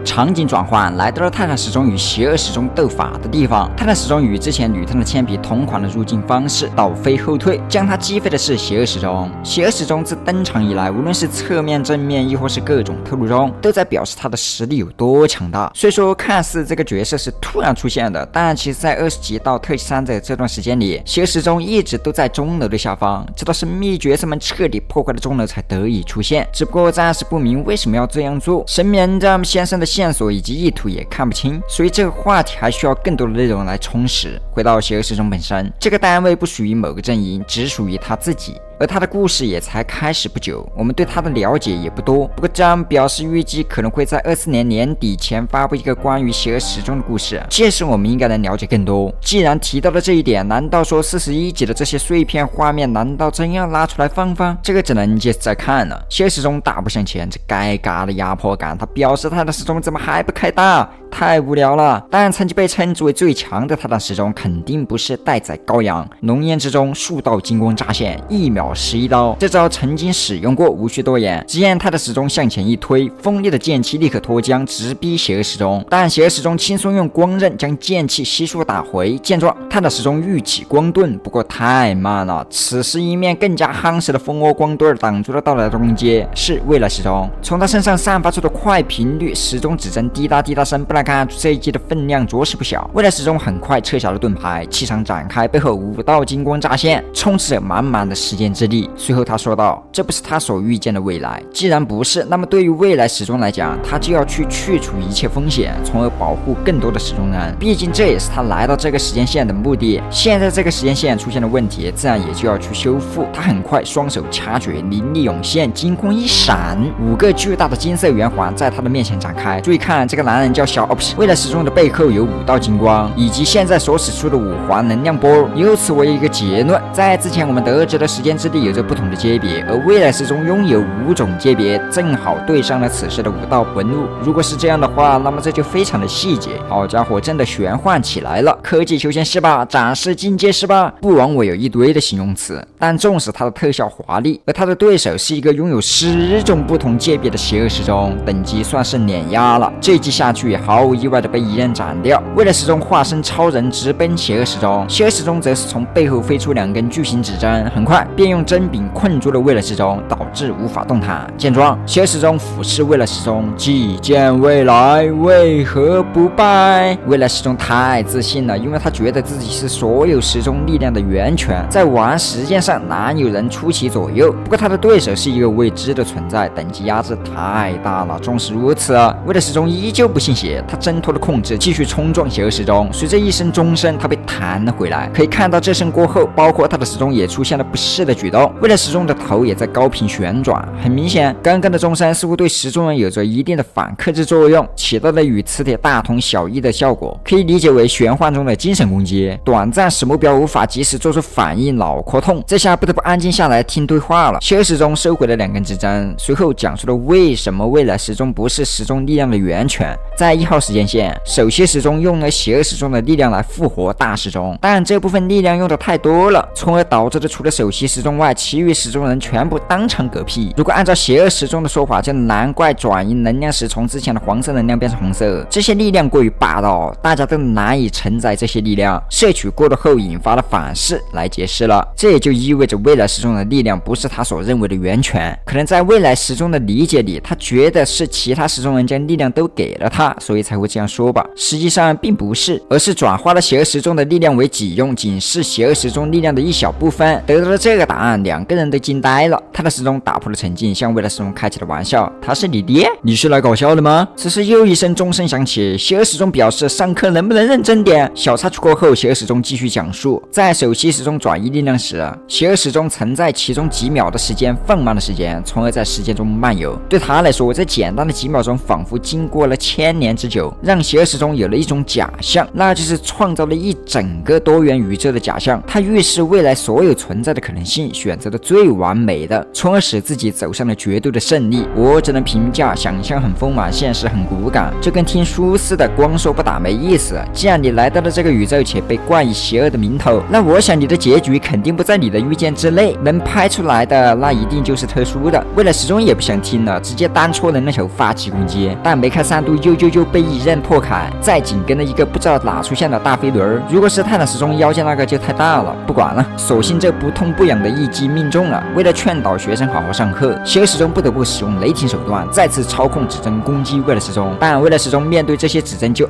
场景转换，来到了泰坦时钟与邪恶时钟斗法的地方。泰坦时钟与之前女探的铅笔同款的入境方式，倒飞后退，将它击飞的是邪恶时钟。邪恶时钟自登场以来，无论是侧面、正面，亦或是各种透露中，都在表示他的实力有多强大。虽说看似这个角色是突然出现的，但其实在20集到特73的这段时间里，邪恶时钟一直都在钟楼的下方，直到神秘角色们彻底破坏了钟楼才得以出现。只不过暂时不明为什么要这样做，神明让先生的线索以及意图也看不清，所以这个话题还需要更多的内容来充实。回到邪恶时钟本身，这个单位不属于某个阵营，只属于他自己。而他的故事也才开始不久，我们对他的了解也不多。不过张表示预计可能会在24年年底前发布一个关于邪恶时钟的故事，届时我们应该能了解更多。既然提到了这一点，难道说41集的这些碎片画面难道真要拉出来放放？这个只能接着再看了。邪恶时钟大步向前，这该嘎的压迫感，他表示他的时钟怎么还不开大？太无聊了。但曾经被称之为最强的泰坦时钟肯定不是待宰羔羊，浓烟之中数道金光乍现，1秒11刀，这招曾经使用过，无需多言。只见泰坦时钟向前一推，锋利的剑气立刻脱缰，直逼邪恶时钟，但邪恶时钟轻松用光刃将剑气悉数打回。见状，泰坦时钟欲起光盾，不过太慢了。此时一面更加夯实的蜂窝光盾挡住了到来的攻击，是未来时钟。从他身上散发出的快频率，时钟指针滴答滴答声，不难看出这一击的分量着实不小。未来时钟很快撤下了盾牌，气场展开，背后5道金光乍现，充斥着满满的时间之力。随后他说道，这不是他所预见的未来，既然不是，那么对于未来时钟来讲，他就要去除一切风险，从而保护更多的时钟人，毕竟这也是他来到这个时间线的目的。现在这个时间线出现了问题，自然也就要去修复。他很快双手掐诀，灵力涌现，金光一闪，5个巨大的金色圆环在他的面前展开。注意看，这个男人叫小 Ops， 未来时钟的背后有5道金光，以及现在所使出的5环能量波。由此为一个结论，在之前我们得知的时间之力有着不同的阶别，而未来时钟拥有5种阶别，正好对上了此时的5道纹路。如果是这样的话，那么这就非常的细节。好家伙，真的玄幻起来了，科技修仙是吧？展示境界是吧？不枉我有一堆的形容词。但纵使它的特效华丽，而他的对手是一个拥有10种不同界别的邪恶时钟，等级算是碾压了。这一击下去，毫无意外的被一刃斩掉。未来时钟化身超人直奔邪恶时钟，邪恶时钟则是从背后飞出2根巨型指针，很快便用针柄困住了未来时钟，导致无法动弹。见状，邪恶时钟俯视未来时钟，既见未来，为何不败？未来时钟太自信了，因为他觉得自己是所有时钟力量的源泉，在玩时间上哪有人出其左右？不过他的对手是一个未知的存在，等级压制太大了。纵使如此，未来时钟依旧不信邪，他挣脱了控制，继续冲撞邪恶时钟。随着一声钟声，他被弹了回来。可以看到这声过后，包括他的时钟也出现了不适的举动，未来时钟的头也在高频旋转。很明显，刚刚的钟声似乎对时钟人有着一定的反克制作用，起到了与磁铁大同小异的效果，可以理解为玄幻中的精神攻击。短暂使目标无法及时做出反应，脑壳痛。这下不得不安静下来听对话了。邪恶时钟收回了2根指针，随后讲述了为什么未来时钟不是时钟力量的源泉。在1号时间线，首席时钟用了邪恶时钟的力量来复活大时钟，但这部分力量用的太多了，从而导致的除了首席时钟外，其余时钟人全部当场嗝屁。如果按照邪恶时钟的说法，就难怪转移能量时从之前的黄色能量变成红色，这些力量过于霸道，大家都难以承载这些力量，摄取过多后引发了反噬来解释了。这也就意味着未来时钟的力量不是他所认为的源泉，可能在未来时钟的理解里，他觉得是其他时钟人将力量都给了他，所以才会这样说吧。实际上并不是，而是转化了邪恶时钟的力量为己用，仅是邪恶时钟力量的一小部分。得到了这个答案，2个人都惊呆了。他的时钟打破了沉静，向未来时钟开起了玩笑，他是你爹？你是来搞笑的吗？此时又一声钟声响起，邪恶时钟表示上课能不能认真点。小插曲过后，邪恶时钟继续讲述，在首席时钟转移力量时，邪恶时钟曾在其中几秒的时间放慢了时间，从而在时间中漫游。对他来说，这简单的几秒钟仿佛经过了1000年之久。求，让邪恶时钟有了一种假象，那就是创造了一整个多元宇宙的假象。它预示未来所有存在的可能性，选择了最完美的，从而使自己走向了绝对的胜利。我只能评价，想象很丰满，现实很骨感，就跟听书似的，光说不打没意思。既然你来到了这个宇宙，且被冠以邪恶的名头，那我想你的结局肯定不在你的预见之内，能拍出来的那一定就是特殊的。未来时钟也不想听了，直接单戳人的头发起攻击，但没开3度就被一刃破开，再紧跟了一个不知道哪出现的大飞轮。如果是泰坦时钟腰间那个就太大了，不管了，索性这不痛不痒的一击命中了。为了劝导学生好好上课，邪恶时钟不得不使用雷霆手段，再次操控指针攻击未来时钟。但未来时钟面对这些指针就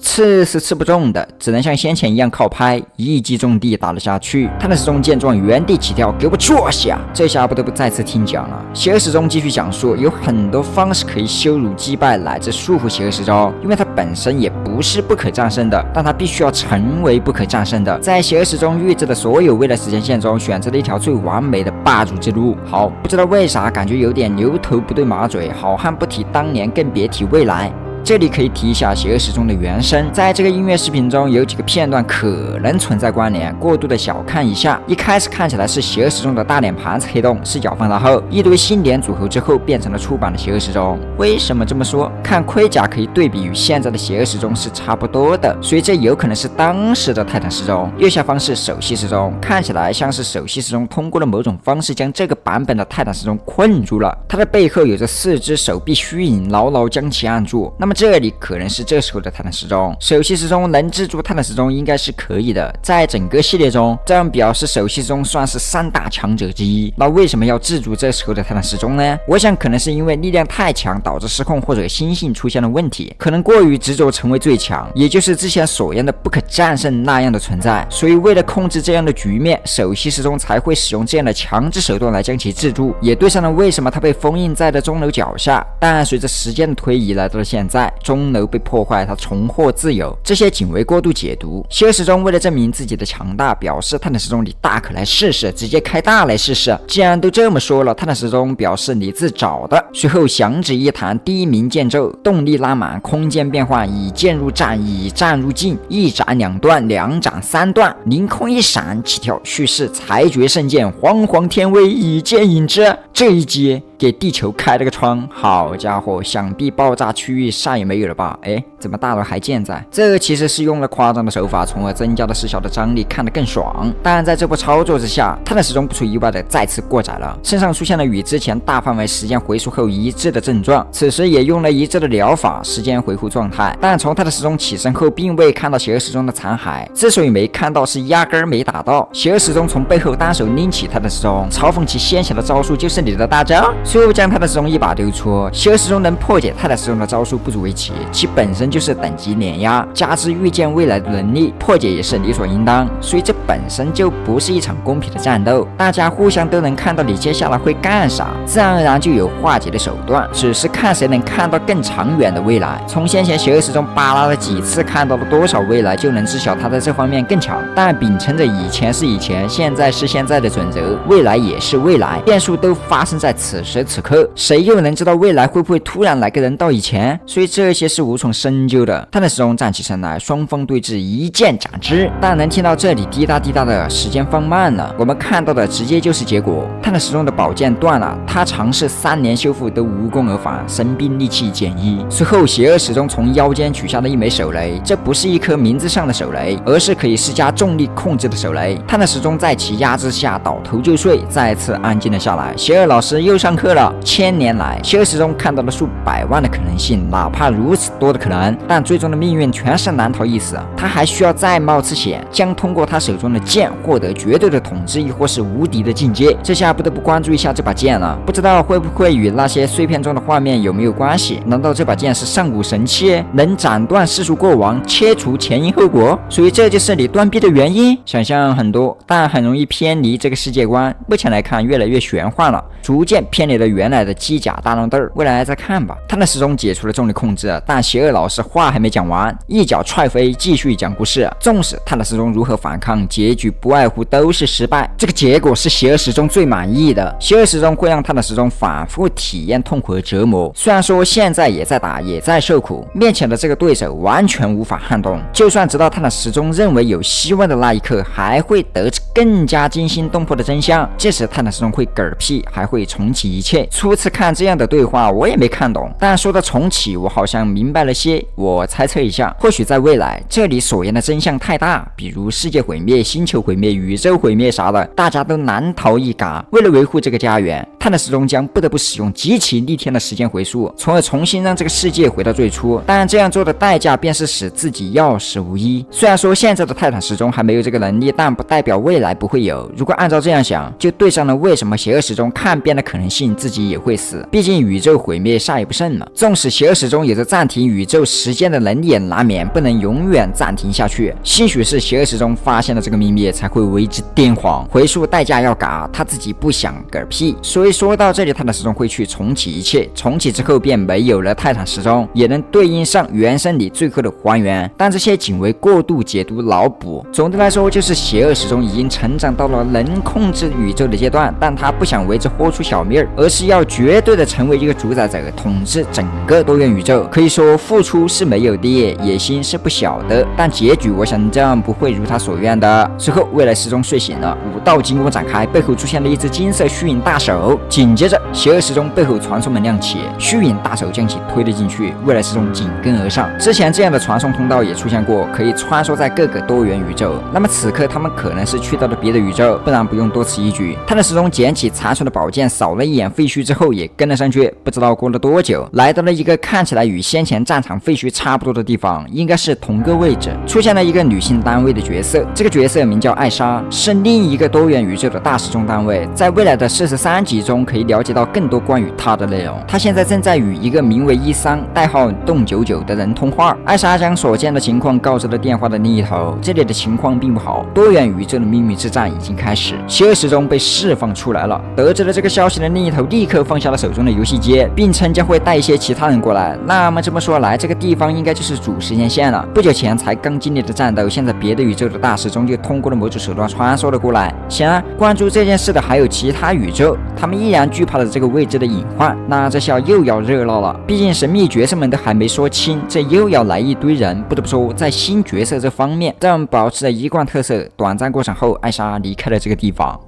刺是刺不中的，只能像先前一样靠拍，一击中地打了下去。泰坦时钟见状原地起跳，给我坐下！这下不得不再次听讲了。邪恶时钟继续讲述，有很多方式可以羞辱、击败乃至束缚邪恶时钟，因为它本身也不是不可战胜的，但它必须要成为不可战胜的。在邪恶时钟预知的所有未来时间线中，选择了一条最完美的霸主之路。好，不知道为啥感觉有点牛头不对马嘴，好汉不提当年，更别提未来。这里可以提一下邪恶时钟的原声，在这个音乐视频中有几个片段可能存在关联，过度的小看一下。一开始看起来是邪恶时钟的大脸盘子黑洞，视角放大后，一堆新脸组合之后变成了出版的邪恶时钟。为什么这么说？看盔甲可以对比与现在的邪恶时钟是差不多的，所以这有可能是当时的泰坦时钟。右下方是手系时钟，看起来像是手系时钟通过了某种方式将这个版本的泰坦时钟困住了，它的背后有着4只手臂虚影，牢牢将其按住。那么这里可能是这时候的泰坦时钟。手系时钟能制住泰坦时钟应该是可以的，在整个系列中，这样表示手系时钟算是3大强者之一。那为什么要制住这时候的泰坦时钟呢？我想可能是因为力量太强导致失控，或者心性出现了问题，可能过于执着成为最强，也就是之前所言的不可战胜那样的存在。所以为了控制这样的局面，手系时钟才会使用这样的强制手段来将其制住，也对上了为什么它被封印在了钟楼脚下。但随着时间的推移，来到了现在，钟楼被破坏，它重获自由，这些仅为过度解读。邪恶时钟为了证明自己的强大，表示泰坦时钟你大可来试试，直接开大来试试。既然都这么说了，泰坦时钟表示你自找的。随后响指一弹，第一鸣剑奏，动力拉满，空间变换，以剑入战，以战入境，一斩2断，2斩3断，凌空一闪，起跳蓄势，裁决圣剑，煌煌天威，以剑引之。这一击给地球开了个窗，好家伙，想必爆炸区域啥也没有了吧？怎么大楼还健在？这其实是用了夸张的手法，从而增加了视效的张力，看得更爽。但在这波操作之下，泰坦时钟不出意外的再次过载了，身上出现了与之前大范围时间回溯后一致的症状，此时也用了一致的疗法，时间回复状态。但从泰坦时钟起身后，并未看到邪恶时钟的残骸，之所以没看到，是压根儿没打到。邪恶时钟从背后单手拎起泰坦时钟，嘲讽其仙侠的招数就是你的大招，随后将泰坦时钟一把丢出。邪恶时钟能破解泰坦时钟的招数不足为奇，其本身就是等级碾压，加之预见未来的能力，破解也是理所应当，所以这本身就不是一场公平的战斗，大家互相都能看到你接下来会干啥，自然而然就有化解的手段，只是看谁能看到更长远的未来。从先前邪恶时钟扒拉了几次看到了多少未来，就能知晓他在这方面更强。但秉承着以前是以前，现在是现在的准则，未来也是未来，变数都发生在此时此刻，谁又能知道未来会不会突然来个人到以前？所以这些是无从深究的。泰坦时钟站起身来，双方对峙，一剑斩之。但能听到这里滴答滴答的时间放慢了，我们看到的直接就是结果。泰坦时钟的宝剑断了，他尝试3年修复都无功而返，神兵利器减1。随后邪恶时钟从腰间取下了一枚手雷，这不是一颗名字上的手雷，而是可以施加重力控制的手雷。泰坦时钟在其压制下倒头就睡，再次安静了下来。邪恶老师又上课了。1000年来，邪恶时钟看到了数百万的可能性，哪怕如此多的可能，但最终的命运全是难逃一死。他还需要再冒次险，将通过他手中的剑获得绝对的统治，亦或是无敌的境界。这下不得不关注一下这把剑了，不知道会不会与那些碎片中的画面有没有关系？难道这把剑是上古神器，能斩断世俗过往，切除前因后果？所以这就是你断臂的原因？想象很多，但很容易偏离这个世界观。目前来看，越来越玄幻了，逐渐偏离理了原来的机甲大乱斗，未来再看吧。泰坦时钟解除了重力控制，但邪恶老师话还没讲完，一脚踹飞，继续讲故事。纵使泰坦时钟如何反抗，结局不外乎都是失败。这个结果是邪恶时钟最满意的。邪恶时钟会让泰坦时钟反复体验痛苦和折磨，虽然说现在也在打，也在受苦，面前的这个对手完全无法撼动。就算直到泰坦时钟认为有希望的那一刻，还会得知更加惊心动魄的真相。这时泰坦时钟会嗝屁，还会重启一切。初次看这样的对话，我也没看懂，但说到重启，我好像明白了些。我猜测一下，或许在未来，这里所言的真相太大，比如世界毁灭、星球毁灭、宇宙毁灭啥的，大家都难逃一嘎。为了维护这个家园，泰坦时钟将不得不使用极其逆天的时间回溯，从而重新让这个世界回到最初。但这样做的代价便是使自己要死无疑。虽然说现在的泰坦时钟还没有这个能力，但不代表未来不会有。如果按照这样想，就对上了为什么邪恶时钟看遍了可能性，自己也会死。毕竟宇宙毁灭杀也不胜嘛。纵使邪恶时钟有着暂停宇宙时间的能力，也难免不能永远暂停下去。兴许是邪恶时钟发现了这个秘密，才会为之癫狂。回溯代价要嘎，他自己不想嗝屁。所以说到这里，泰坦时钟会去重启一切，重启之后便没有了泰坦时钟，也能对应上原生里最后的还原。但这些仅为过度解读脑补。总的来说，就是邪恶时钟已经成长到了能控制宇宙的阶段，但他不想为之豁出小命儿，而是要绝对的成为一个主宰者，统治整个多元宇宙。可以说付出是没有的，野心是不小的，但结局我想这样不会如他所愿的。之后未来时钟睡醒了，武道金光展开，背后出现了一只金色虚影大手，紧接着邪恶时钟背后传送门亮起，虚影大手将其推了进去，未来时钟紧跟而上。之前这样的传送通道也出现过，可以穿梭在各个多元宇宙。那么此刻他们可能是去到了别的宇宙，不然不用多此一举。泰坦时钟捡起残存的宝剑，扫了一眼废墟之后也跟了上去。不知道过了多久，来到了一个看起来与先前战场废墟差不多的地方，应该是同个位置。出现了一个女性单位的角色，这个角色名叫艾莎，是另一个多元宇宙的大时钟单位。在未来的43集中可以了解到更多关于她的内容。她现在正在与一个名为13代号洞99的人通话。艾莎将所见的情况告知了电话的另一头，这里的情况并不好，多元宇宙的秘密之战已经开始，邪恶时钟被释放出来了。得知了这个消息的另一头立刻放下了手中的游戏机，并称将会带一些其他人过来。那么这么说来，这个地方应该就是主时间线了。不久前才刚经历的战斗，现在别的宇宙的大时钟就通过了某种手段穿梭了过来。显然关注这件事的还有其他宇宙，他们依然惧怕了这个未知的隐患。那这下又要热闹了，毕竟神秘角色们都还没说清，这又要来一堆人。不得不说，在新角色这方面，让保持着一贯特色。短暂过场后，艾莎离开了这个地方。